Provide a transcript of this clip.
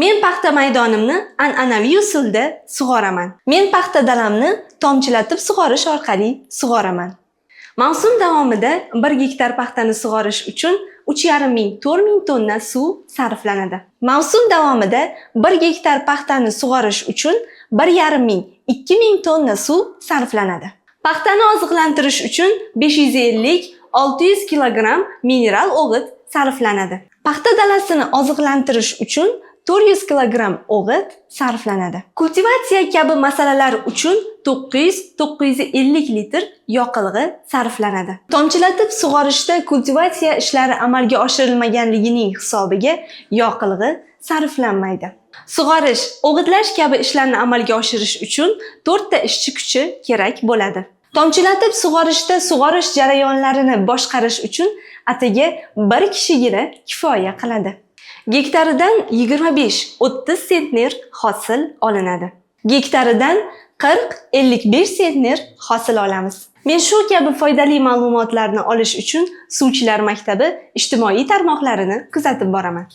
Men paxta maydonimni an'anaviy usulda sug'oraman. Men paxta dalamni tomchilatib sug'orish orqali sug'oraman. Mavsum davomida 1 gektar paxtani sug'orish uchun 3,5 ming 4 ming tonna suv sarflanadi. Mavsum davomida 1 gektar paxtani sug'orish uchun 1,5 ming 2 ming tonna suv sarflanadi. Paxtani oziqlantirish uchun 550-600 kilogramm mineral o'g'it sarflanadi. Paxta dalasini oziqlantirish uchun 400 kilogramm o'g'it sarflanadi. Kultivatsiya kabi masalalar uchun 900-950 litr yoqilg'i sarflanadi. Tomchilatib sug'orishda kultivatsiya ishlari amalga oshirilmaganligining hisobiga yoqilg'i sarflanmaydi. Sug'orish, o'g'itlash kabi ishlarni amalga oshirish uchun 4 ta ishchi kuchi kerak bo'ladi. Tomchilatib sug'orishda sug'orish jarayonlarini boshqarish uchun atigi 1 kishigina kifoya qiladi. Gektaridan 25-30 sentner hosil olinadi. Gektaridan 40-55 sentner hosil olamiz. Men shu kabi foydali ma'lumotlarni olish uchun Suvchilar maktabi ijtimoiy tarmoqlarini kuzatib boraman.